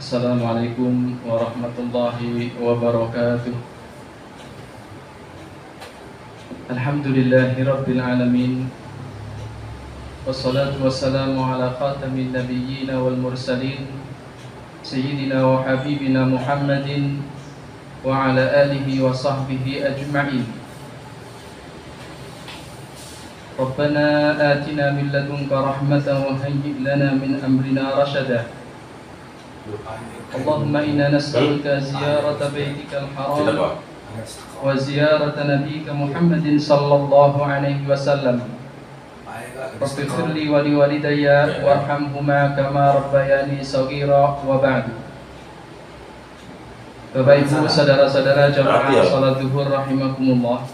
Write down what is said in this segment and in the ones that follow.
Assalamualaikum warahmatullahi wabarakatuh. Alhamdulillahi rabbil alamin. Wassalatu wassalamu ala khatamin nabiyyin wal mursalin Sayyidina wa habibina Muhammadin wa ala alihi wa sahbihi ajma'in. Rabbana atina min ladunka rahmatan wa hayyi' lana min amrina rashada. Allahumma inna nas'aluka ziyarata baitikal haram wa ziyarata nabiyyika Muhammadin sallallahu alaihi wasallam. Rabbighfir li wa liwalidayya warhamhuma kama rabbayani shaghira wa ba'du. Bapak Ibu, saudara-saudara jamaah salat zuhur rahimakumullah.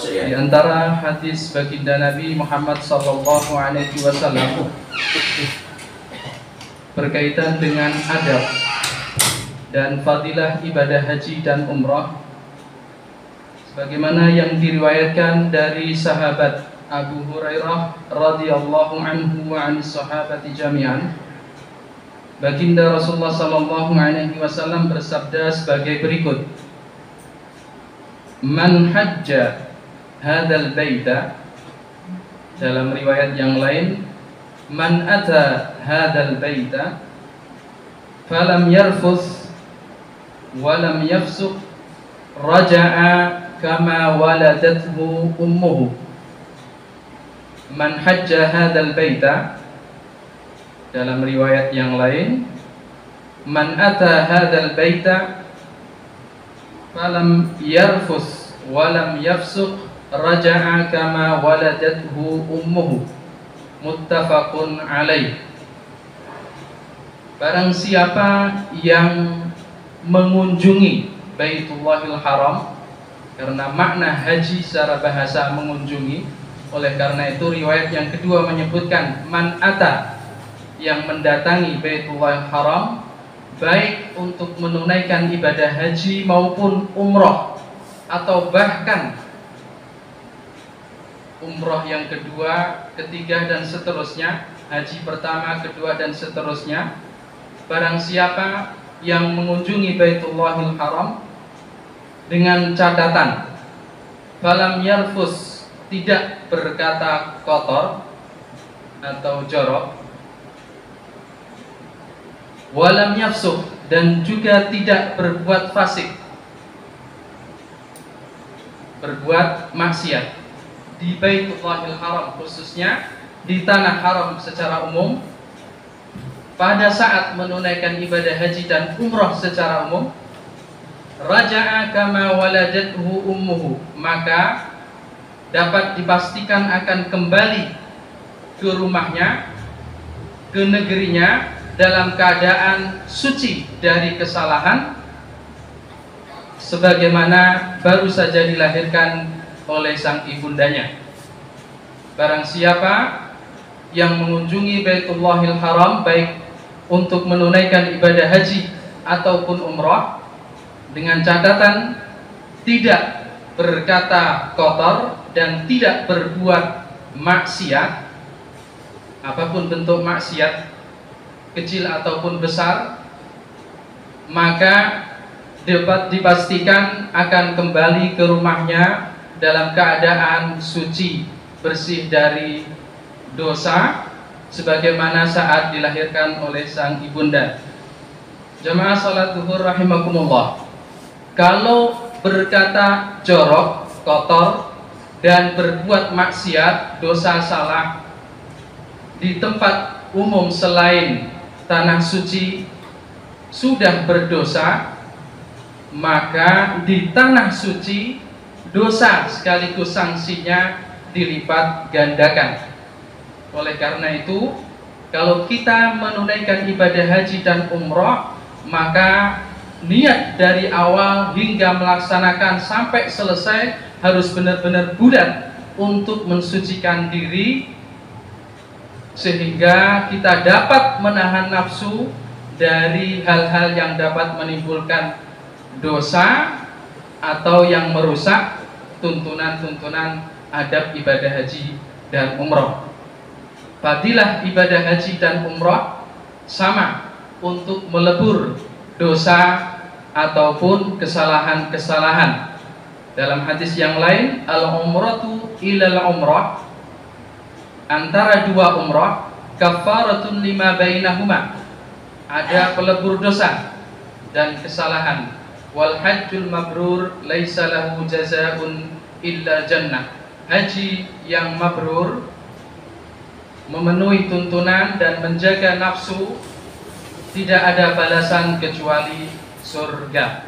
Di antara hadis baginda Nabi Muhammad sallallahu alaihi wasallam berkaitan dengan adab dan fadilah ibadah haji dan umrah, sebagaimana yang diriwayatkan dari sahabat Abu Hurairah radhiyallahu anhu wa anis sahabati jami'an. Baginda Rasulullah sallallahu alaihi wasallam bersabda sebagai berikut: Man hajja hadzal baita, dalam riwayat yang lain man ata hadzal baita falam yarfus wa lam yafsuq raja'a kama waladathu ummuhu. Man hajja hadzal baita, dalam riwayat yang lain man ata hadzal baita falam yarfus wa lam yafsuq raja'a kama waladathu ummuhu. Muttafaqun alaih. Barang siapa yang mengunjungi Baitullahil Haram, karena makna haji secara bahasa mengunjungi, oleh karena itu riwayat yang kedua menyebutkan man ata, yang mendatangi Baitullahil Haram, baik untuk menunaikan ibadah haji maupun umrah, atau bahkan umrah yang kedua, ketiga dan seterusnya, haji pertama, kedua dan seterusnya. Barang siapa yang mengunjungi Baitullahil Haram dengan catatan falam yarfus, tidak berkata kotor atau jorok, walam yafsuq, dan juga tidak berbuat fasik, berbuat maksiat di Baitullahil Haram, khususnya di tanah haram secara umum, pada saat menunaikan ibadah haji dan umrah secara umum, raja'a kama waladathu ummuhu, maka dapat dipastikan akan kembali ke rumahnya, ke negerinya, dalam keadaan suci dari kesalahan, sebagaimana baru saja dilahirkan oleh sang ibundanya. Barang siapa yang mengunjungi Baitullahil Haram baik untuk menunaikan ibadah haji ataupun umrah dengan catatan tidak berkata kotor dan tidak berbuat maksiat, apapun bentuk maksiat, kecil ataupun besar, maka dapat dipastikan akan kembali ke rumahnya dalam keadaan suci, bersih dari dosa, sebagaimana saat dilahirkan oleh sang ibunda. Jamaah salat zuhur rahimakumullah, kalau berkata jorok, kotor, dan berbuat maksiat, dosa, salah di tempat umum selain tanah suci sudah berdosa, maka di tanah suci dosa sekaligus sanksinya dilipat gandakan. Oleh karena itu, kalau kita menunaikan ibadah haji dan umrah, maka niat dari awal hingga melaksanakan sampai selesai harus benar-benar bulat untuk mensucikan diri, sehingga kita dapat menahan nafsu dari hal-hal yang dapat menimbulkan dosa atau yang merusak tuntunan-tuntunan adab ibadah haji dan umrah. Fadilah ibadah haji dan umrah sama untuk melebur dosa ataupun kesalahan-kesalahan. Dalam hadis yang lain, al-umratu ilal umrah, antara dua umrah, kafaratun lima bainahuma, ada pelebur dosa dan kesalahan. Wal hajjul mabrur laisa lahu jazaa'un illa jannah. Haji yang mabrur, memenuhi tuntunan dan menjaga nafsu, tidak ada balasan kecuali surga.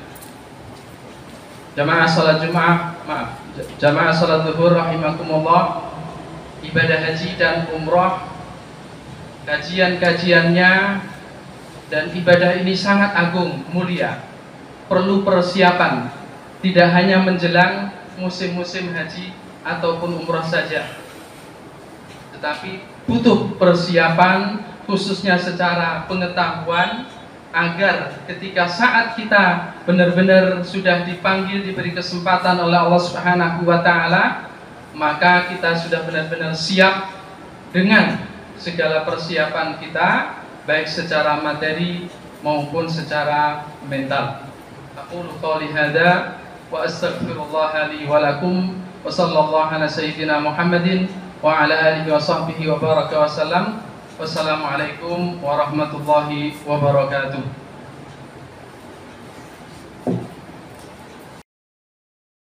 Jamaah salat Jumat, jamaah salat zuhur rahimakumullah, ibadah haji dan umrah, kajian-kajiannya dan ibadah ini sangat agung, mulia, perlu persiapan, tidak hanya menjelang musim-musim haji ataupun umrah saja, tetapi butuh persiapan, khususnya secara pengetahuan, agar ketika saat kita benar-benar sudah dipanggil, diberi kesempatan oleh Allah Subhanahu wa Ta'ala, maka kita sudah benar-benar siap dengan segala persiapan kita, baik secara materi maupun secara mental. Aqulu qouli hadza wa astaghfirullah li wa lakum, wa sallallahu ala sayyidina Muhammadin wa ala alihi wa sahbihi wa baraka wa sallam. Wassalamualaikum warahmatullahi wabarakatuh.